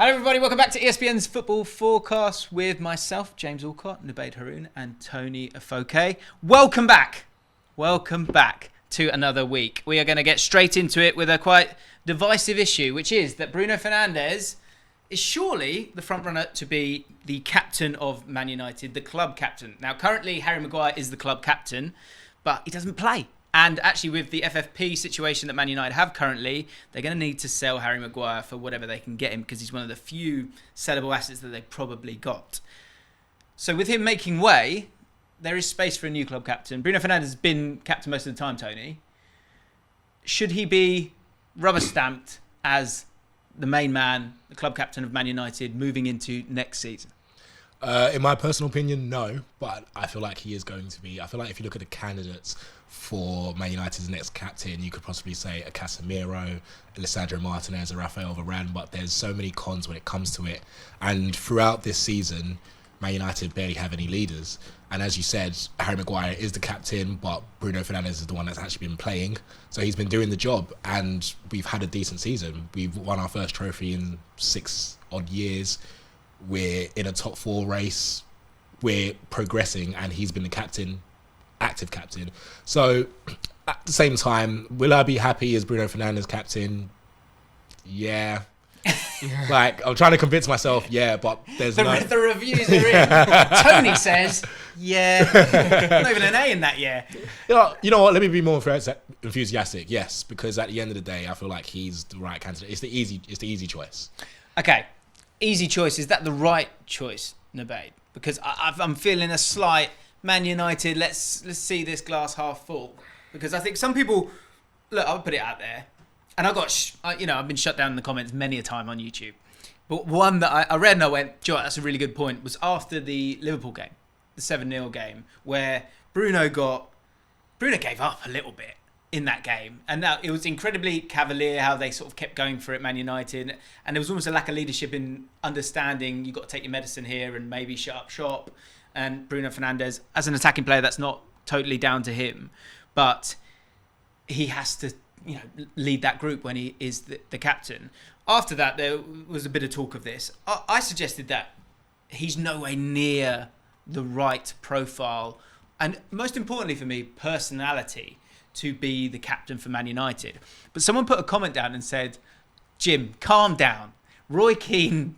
Hello everybody, welcome back to ESPN's Football Forecast with myself, James Allcott, Nubaid, Haroon and Toni, Afoke. Welcome back to another week. We are going to get straight into it with a quite divisive issue, which is that Bruno Fernandes is surely the frontrunner to be the captain of Man United, the club captain. Now currently Harry Maguire is the club captain, but he doesn't play. And actually with the FFP situation that Man United have currently, they're going to need to sell Harry Maguire for whatever they can get him because he's one of the few sellable assets that they've probably got. So with him making way, there is space for a new club captain. Bruno Fernandes has been captain most of the time, Toni. Should he be rubber stamped as the main man, the club captain of Man United moving into next season? In my personal opinion, no, but I feel like he is going to be. I feel like if you look at the candidates for Man United's next captain, you could possibly say a Casemiro, Alessandro Martinez, a Rafael Varane, but there's so many cons when it comes to it. And throughout this season, Man United barely have any leaders. And as you said, Harry Maguire is the captain, but Bruno Fernandes is the one that's actually been playing. So he's been doing the job, and we've had a decent season. We've won our first trophy in 6 odd years. We're in a top 4 race. We're progressing, and he's been the captain, active captain. So at the same time, will I be happy as Bruno Fernandes captain? Yeah. Like, I'm trying to convince myself, yeah, but there's the reviews are in. Toni says, yeah. Not even an A in that, yeah. You know what? Let me be more enthusiastic. Yes, because at the end of the day, I feel like he's the right candidate. It's the easy choice. Okay. Easy choice. Is that the right choice, Nubaid? Because I'm feeling a slight Man United. Let's see this glass half full. Because I think some people look. I'll put it out there, and I've been shut down in the comments many a time on YouTube. But one that I read and I went, Joe, that's a really good point. Was after the Liverpool game, the 7-0 game, where Bruno gave up a little bit in that game, and now it was incredibly cavalier how they sort of kept going for it, Man United, and there was almost a lack of leadership in understanding you've got to take your medicine here and maybe shut up shop. And Bruno Fernandes, as an attacking player, that's not totally down to him, but he has to lead that group when he is the captain. After that, there was a bit of talk of this. I suggested that he's nowhere near the right profile, and most importantly for me, personality, to be the captain for Man United. But someone put a comment down and said, Jim, calm down. Roy Keane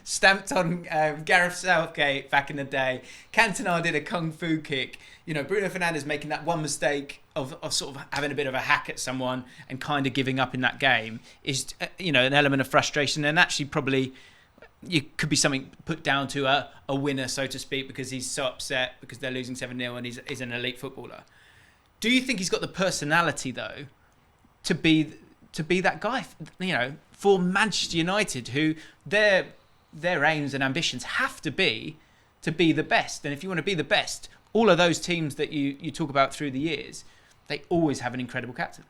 stamped on Gareth Southgate back in the day. Cantona did a kung fu kick. Bruno Fernandes making that one mistake of sort of having a bit of a hack at someone and kind of giving up in that game is, an element of frustration, and actually probably you could be something put down to a winner, so to speak, because he's so upset because they're losing 7-0 and he's an elite footballer. Do you think he's got the personality, though, to be that guy, for Manchester United, who their aims and ambitions have to be the best? And if you want to be the best, all of those teams that you talk about through the years, they always have an incredible captain.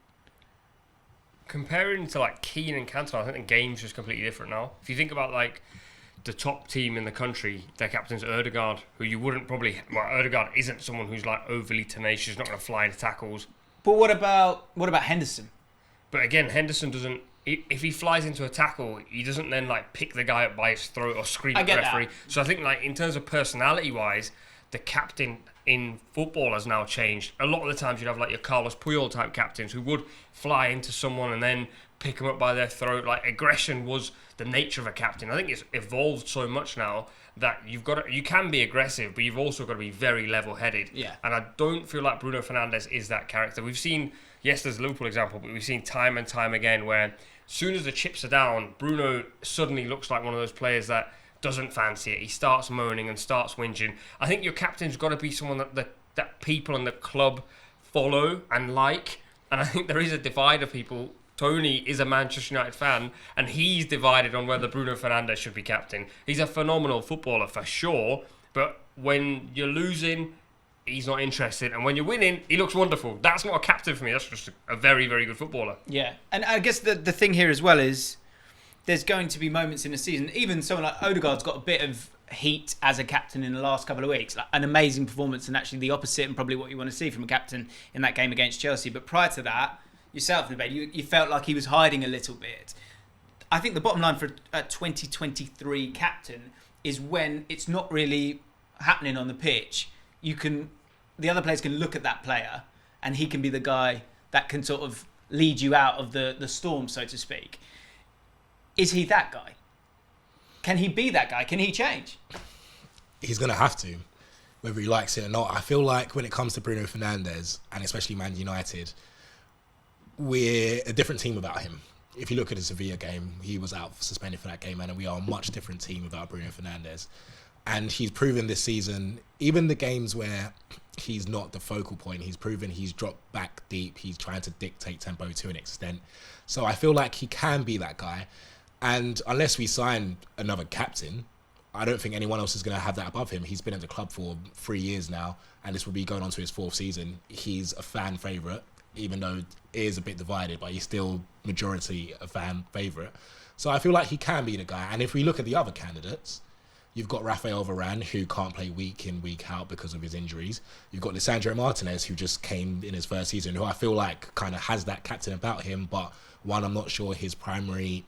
Comparing to Keane and Cantona, I think the game's just completely different now. If you think about the top team in the country, their captain's Ødegaard, who you wouldn't probably... Well, Ødegaard isn't someone who's overly tenacious, not going to fly into tackles. But what about Henderson? But again, Henderson doesn't... If he flies into a tackle, he doesn't then pick the guy up by his throat or scream at the referee. That. So I think in terms of personality-wise, the captain in football has now changed. A lot of the times you'd have your Carlos Puyol type captains who would fly into someone and then pick them up by their throat. Aggression was the nature of a captain. I think it's evolved so much now that you can be aggressive, but you've also got to be very level-headed. Yeah. And I don't feel like Bruno Fernandes is that character. We've seen, yes, there's a Liverpool example, but we've seen time and time again where as soon as the chips are down, Bruno suddenly looks like one of those players that doesn't fancy it. He starts moaning and starts whinging. I think your captain's got to be someone that people in the club follow and like. And I think there is a divide of people. Toni is a Manchester United fan, and he's divided on whether Bruno Fernandes should be captain. He's a phenomenal footballer for sure, but when you're losing, he's not interested. And when you're winning, he looks wonderful. That's not a captain for me. That's just a very, very good footballer. Yeah, and I guess the thing here as well is there's going to be moments in the season, even someone like Ødegaard's got a bit of heat as a captain in the last couple of weeks. An amazing performance, and actually the opposite and probably what you want to see from a captain in that game against Chelsea. But prior to that, yourself, Nubaid, you felt like he was hiding a little bit. I think the bottom line for a 2023 captain is when it's not really happening on the pitch, the other players can look at that player and he can be the guy that can sort of lead you out of the storm, so to speak. Is he that guy? Can he be that guy? Can he change? He's going to have to, whether he likes it or not. I feel like when it comes to Bruno Fernandes, and especially Man United, we're a different team without him. If you look at the Sevilla game, he was out suspended for that game, and we are a much different team without Bruno Fernandes. And he's proven this season, even the games where he's not the focal point, he's proven he's dropped back deep. He's trying to dictate tempo to an extent. So I feel like he can be that guy. And unless we sign another captain, I don't think anyone else is going to have that above him. He's been at the club for 3 years now, and this will be going on to his 4th season. He's a fan favourite, even though it is a bit divided, but he's still majority a fan favourite. So I feel like he can be the guy. And if we look at the other candidates, you've got Rafael Varane, who can't play week in, week out because of his injuries. You've got Lisandro Martinez, who just came in his first season, who I feel like kind of has that captain about him. But one, I'm not sure his primary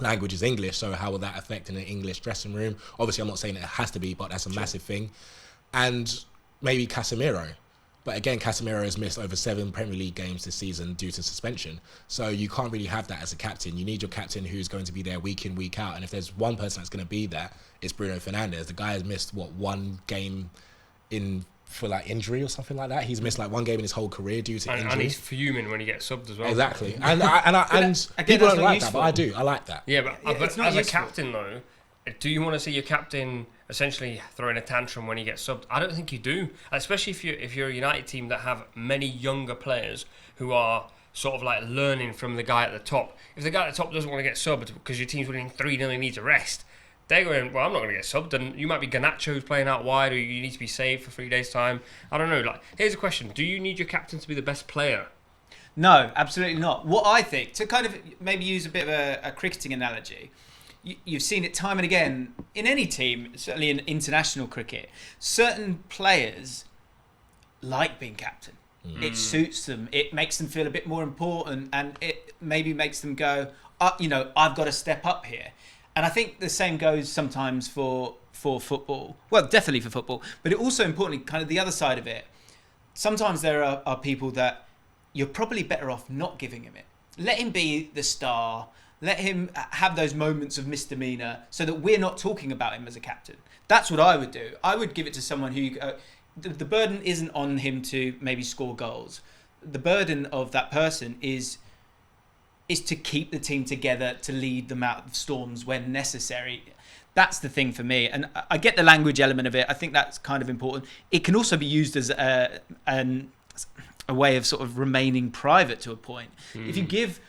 language is English, so how will that affect in an English dressing room? Obviously, I'm not saying it has to be, but that's a massive thing. And maybe Casemiro. But again, Casemiro has missed over 7 Premier League games this season due to suspension. So you can't really have that as a captain. You need your captain who's going to be there week in, week out. And if there's one person that's going to be there, it's Bruno Fernandes. The guy has missed, 1 game for like injury or something like that. He's missed like 1 game in his whole career due to injury. And he's fuming when he gets subbed as well. Exactly. And people don't like that, but I do. I like that. Yeah, but as a captain though, do you want to see your captain essentially throwing a tantrum when he gets subbed? I don't think you do, especially if you're a United team that have many younger players who are sort of like learning from the guy at the top. If the guy at the top doesn't want to get subbed because your team's winning 3-0 and needs a rest, they're going, well, I'm not going to get subbed, and you might be Garnacho who's playing out wide, or you need to be saved for 3 days' time. I don't know. Like, here's a question: do you need your captain to be the best player? No, absolutely not. What I think, to kind of maybe use a bit of a cricketing analogy, you've seen it time and again in any team, certainly in international cricket. Certain players like being captain. It suits them. It makes them feel a bit more important, and it maybe makes them go, I've got to step up here. And I think the same goes sometimes for football. Well, definitely for football, but it also importantly, kind of the other side of it. Sometimes there are people that you're probably better off not giving him it. Let him be the star. Let him have those moments of misdemeanor so that we're not talking about him as a captain. That's what I would do. I would give it to someone who... the burden isn't on him to maybe score goals. The burden of that person is to keep the team together, to lead them out of storms when necessary. That's the thing for me. And I get the language element of it. I think that's kind of important. It can also be used as a way of sort of remaining private to a point. If you give...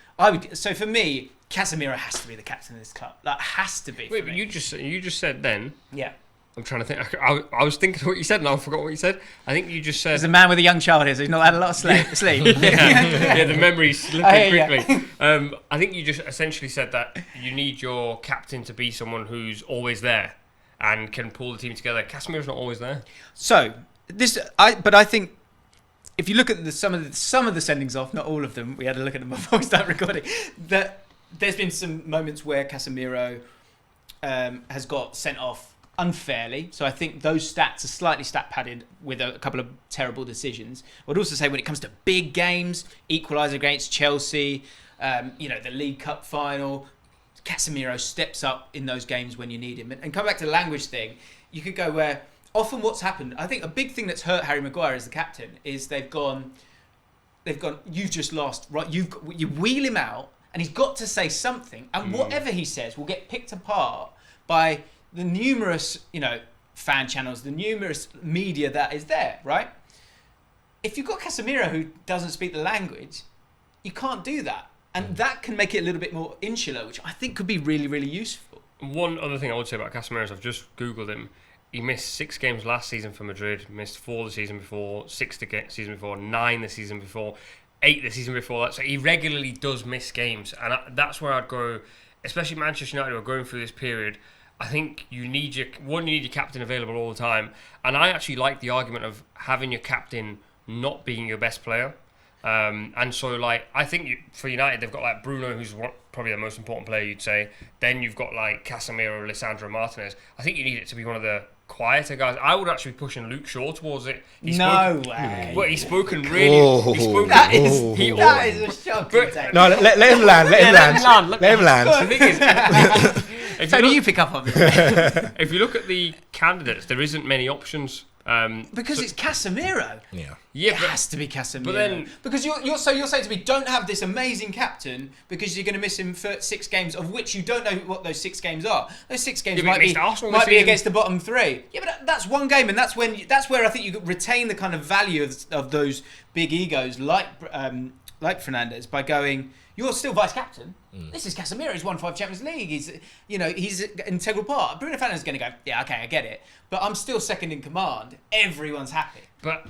So for me, Casemiro has to be the captain of this club. That has to be. Wait, but you just said then... Yeah. I'm trying to think. I was thinking what you said, and I forgot what you said. I think you just said... There's a man with a young child here, so he's not had a lot of sleep. yeah, the memory's slipping quickly. I think you just essentially said that you need your captain to be someone who's always there and can pull the team together. Casemiro's not always there. So I think if you look at some of the sendings off, not all of them, we had a look at them before we started recording, that there's been some moments where Casemiro has got sent off unfairly. So I think those stats are slightly stat padded with a couple of terrible decisions. I would also say when it comes to big games, equaliser against Chelsea, the League Cup final, Casemiro steps up in those games when you need him. And come back to the language thing, you could go where often what's happened, I think a big thing that's hurt Harry Maguire as the captain is they've gone, you've just lost, right? You wheel him out and he's got to say something, and whatever he says will get picked apart by the numerous, fan channels, the numerous media that is there, right? If you've got Casemiro who doesn't speak the language, you can't do that. And that can make it a little bit more insular, which I think could be really, really useful. One other thing I would say about Casemiro is I've just Googled him. He missed 6 games last season for Madrid, missed 4 the season before, 6 the season before, 9 the season before, 8 the season before that. So he regularly does miss games. And that's where I'd go, especially Manchester United who are going through this period. I think you need your captain available all the time. And I actually like the argument of having your captain not being your best player. And so, like, I think for United, they've got like Bruno, who's probably the most important player, you'd say. Then you've got like Casemiro, Lisandro Martinez. I think you need it to be one of the quieter guys. I would actually be pushing Luke Shaw towards it. No way. Well, he's spoken really. He's spoken. That is a shocking take. No, let him land. Let him land. Let him land. The thing is, Tony, you pick up on this. if you look at the candidates, there isn't many options. Because it's Casemiro. Yeah. It has to be Casemiro. But then, because you're saying to me, don't have this amazing captain because you're going to miss him for 6 games, of which you don't know what those 6 games are. Those 6 games might be against the bottom 3. Yeah, but that's one game, and that's where I think you retain the kind of value of those big egos like Fernandes by going, you're still vice captain. This is Casemiro. He's won 5 Champions League. He's an integral part. Bruno Fernandes is going to go, yeah, okay, I get it, but I'm still second in command. Everyone's happy. But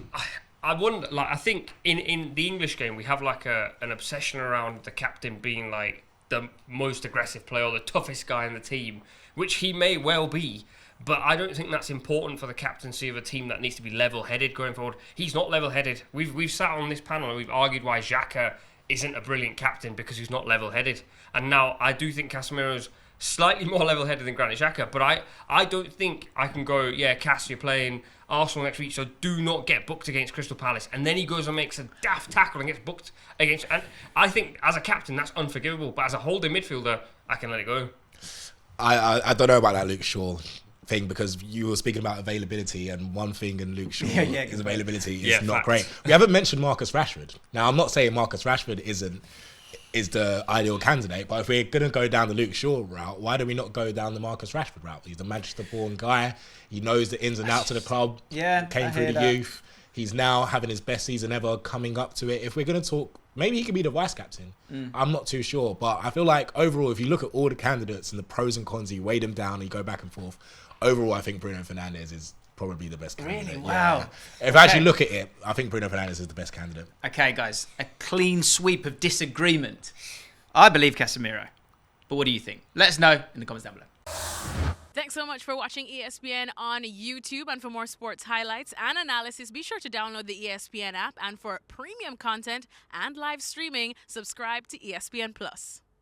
I wonder, like, I think in the English game we have like an obsession around the captain being like the most aggressive player or the toughest guy in the team, which he may well be. But I don't think that's important for the captaincy of a team that needs to be level-headed going forward. He's not level-headed. We've sat on this panel and we've argued why Xhaka isn't a brilliant captain because he's not level-headed. And now I do think Casemiro's slightly more level-headed than Granit Xhaka, but I don't think I can go, yeah, Cass, you're playing Arsenal next week, so do not get booked against Crystal Palace. And then he goes and makes a daft tackle and gets booked against... And I think as a captain, that's unforgivable. But as a holding midfielder, I can let it go. I don't know about that Luke Shaw thing, because you were speaking about availability, and one thing in Luke Shaw is availability is not great. We haven't mentioned Marcus Rashford. Now, I'm not saying Marcus Rashford is the ideal candidate, but if we're going to go down the Luke Shaw route, why do we not go down the Marcus Rashford route? He's the Manchester-born guy. He knows the ins and outs of the club. Yeah, came through the youth. He's now having his best season ever, coming up to it. If we're going to talk, maybe he could be the vice captain. I'm not too sure, but I feel like overall, if you look at all the candidates and the pros and cons, you weigh them down and you go back and forth. Overall, I think Bruno Fernandes is probably the best candidate. Really? Wow. Yeah. If I actually look at it, I think Bruno Fernandes is the best candidate. Okay, guys, a clean sweep of disagreement. I believe Casemiro, but what do you think? Let us know in the comments down below. Thanks so much for watching ESPN on YouTube, and for more sports highlights and analysis, be sure to download the ESPN app, and for premium content and live streaming, subscribe to ESPN Plus.